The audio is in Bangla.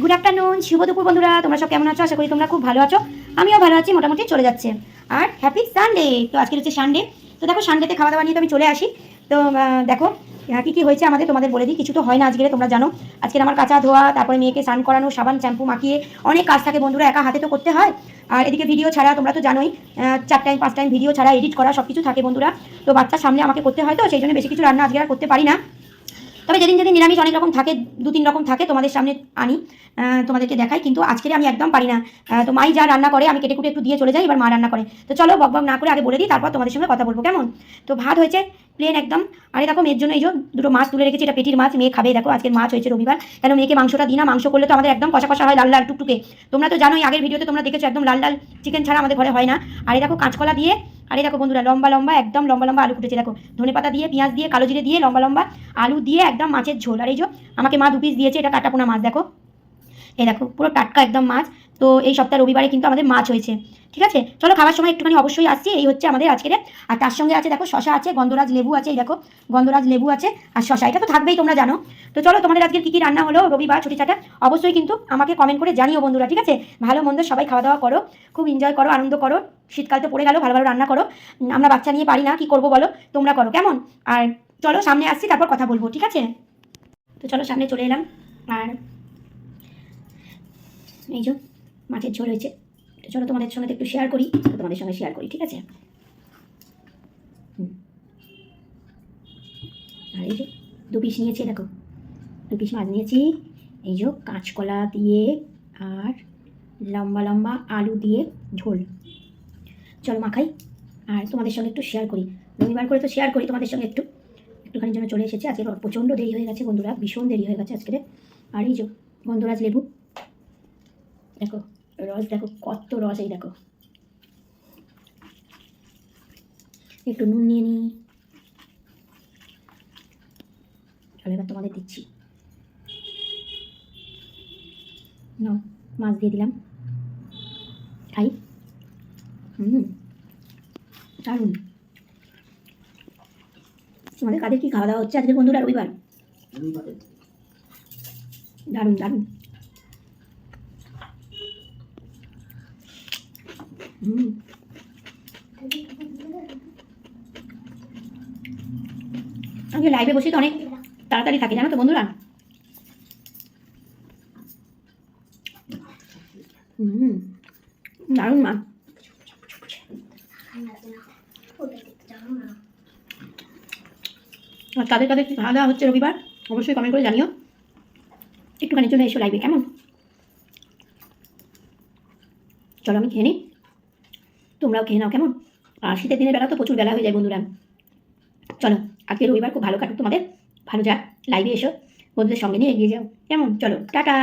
গুড আফটারনুন, শুভ দুপুর বন্ধুরা। তোমরা সব কেমন আছো? আশা করি তোমরা খুব ভালো আছো। আমিও ভালো আছি, মোটামুটি চলে যাচ্ছে। আর হ্যাপি সানডে। তো আজকে হচ্ছে সানডে। তো দেখো, সানডেতে খাওয়া দাওয়া নিয়ে তো আমি চলে আসি। তো দেখো কী কী হয়েছে আমাদের, তোমাদের বলে দিই। কিছু তো হয় না আজকে, তোমরা জানো। আজকে আমার কাঁচা ধোয়া, তারপরে মেয়েকে স্নান করানো, সাবান শ্যাম্পু মাখিয়ে অনেক কাজ থাকে বন্ধুরা, একা হাতে তো করতে হয়। আর এদিকে ভিডিও ছাড়া, তোমরা তো জানোই, 4 টাইম 5 টাইম ভিডিও ছাড়া এডিট করা সব কিছু থাকে বন্ধুরা। তো বাচ্চার সামনে আমাকে করতে হয়, তো সেই জন্য বেশি কিছু রান্না আজকে আর করতে পারি না। তবে যেদিন যেদিন নিরামিষ অনেক রকম থাকে, 2-3 রকম থাকে, তোমাদের সামনে আনি, তোমাদেরকে দেখাই। কিন্তু আজকে আমি একদম পারি না। তো মাই যা রান্না করে আমি কেটে কুটে একটু দিয়ে চলে যাই, এবার মা রান্না করে। তো চলো বক বক না করে আগে বলে দিই, তারপর তোমাদের সঙ্গে কথা বলবো, কেমন? তো ভাত হয়েছে প্লেন একদম। আর দেখো মেয়ের জন্য এই যে 2টো মাছ তুলে রেখেছি, এটা পেটির মাছ, মেয়ে খাবে। দেখো আজকের মাছ হয়েছে রবিবার, কেন মেয়েকে মাংসটা দিই না। মাংস করলে তো আমাদের একদম কষা কষা হয়, লাল লাল টুকটুকে। তোমরা তো জানোই, আগের ভিডিওতে তোমরা দেখেছো, একদম লাল লাল চিকেন ছাড়া আমাদের ঘরে হয় না। আর এই দেখো কাঁচকলা দিয়ে, আর এই দেখো বন্ধুরা লম্বা লম্বা, একদম লম্বা লম্বা আলু ফুটেছে। দেখো ধনেপাতা দিয়ে, পেঁয়াজ দিয়ে, কালো জিরে দিয়ে, লম্বা লম্বা আলু দিয়ে একদম মাছের ঝোল। আর এই যে আমাকে মা 2 পিস দিয়েছে, এটা কাটাপোনা মাছ। দেখো এই দেখো পুরো টাটকা একদম মাছ। তো এই সপ্তাহ রবিবারে কিন্তু আমাদের মাছ হয়েছে। ঠিক আছে, চলো খাবার সময় একটুখানি অবশ্যই আসছি। এই হচ্ছে আমাদের আজকের। আর তার সঙ্গে আছে দেখো শশা আছে, গন্ধরাজ লেবু আছে, এই দেখো গন্ধরাজ লেবু আছে, আর শশা, এটা তো থাকবেই, তোমরা জানো। তো চলো তোমাদের আজকে কী কী রান্না হলো রবিবার ছুটি ছাটা, অবশ্যই কিন্তু আমাকে কমেন্ট করে জানিও বন্ধুরা। ঠিক আছে, ভালো মন্দ সবাই খাওয়া দাওয়া করো, খুব এনজয় করো, আনন্দ করো। শীতকাল তো পড়ে গেল, ভালো ভালো রান্না করো। আমরা বাচ্চা নিয়ে পারি না, কি করবো বলো, তোমরা করো, কেমন? আর চলো সামনে আসছি, তারপর কথা বলবো, ঠিক আছে? তো চলো সামনে চলে এলাম। আর এই যে মাছের ঝোল হয়েছে, চলো তোমাদের সঙ্গে একটু শেয়ার করি, তোমাদের সঙ্গে শেয়ার করি, ঠিক আছে? আর এই যে 2 পিস নিয়েছি, দেখো 2 পিস মাছ নিয়েছি। এই যে কাঁচকলা দিয়ে আর লম্বা লম্বা আলু দিয়ে ঝোল। চলো মাখাই আর তোমাদের সঙ্গে একটু শেয়ার করি। রবিবার করে তো শেয়ার করি তোমাদের সঙ্গে একটুখানির জন্য চলে এসেছে। আজকে প্রচণ্ড দেরি হয়ে গেছে বন্ধুরা, ভীষণ দেরি হয়ে গেছে আজকে। আর এই যে গন্ধরাজ লেবু, দেখো রস, দেখো কত রস, এই দেখো। একটু নুন নিয়ে নিই, চলো এবার তোমাদের দিচ্ছি। নাও মাছ দিয়ে দিলাম, খাই। দারুণ। তোমাদের কাদের কি খাওয়া দাওয়া হচ্ছে আজকে বন্ধুরা রবিবার? দারুণ দারুণ। আজকে লাইভে বসে তো অনেক তাড়াতাড়ি থাকে, জানো তো বন্ধুরা। দারুণ মা। আর তাদের কাদের খাওয়া দাওয়া হচ্ছে রবিবার অবশ্যই কমেন্ট করে জানিও। একটুখানির জন্য এসো লাইভে, কেমন? চলো আমি খেয়ে নিই, তোমরাও খেয়ে নাও, কেমন? আর শীতের দিনের বেলা তো প্রচুর বেলা হয়ে যায় বন্ধুরা। চলো আজকে রবিবার খুব ভালো কাটুক তোমাদের, ভালো যাক। লাইভে এসো, বন্ধুদের সঙ্গে নিয়ে এগিয়ে যাও, কেমন? চলো টাটা।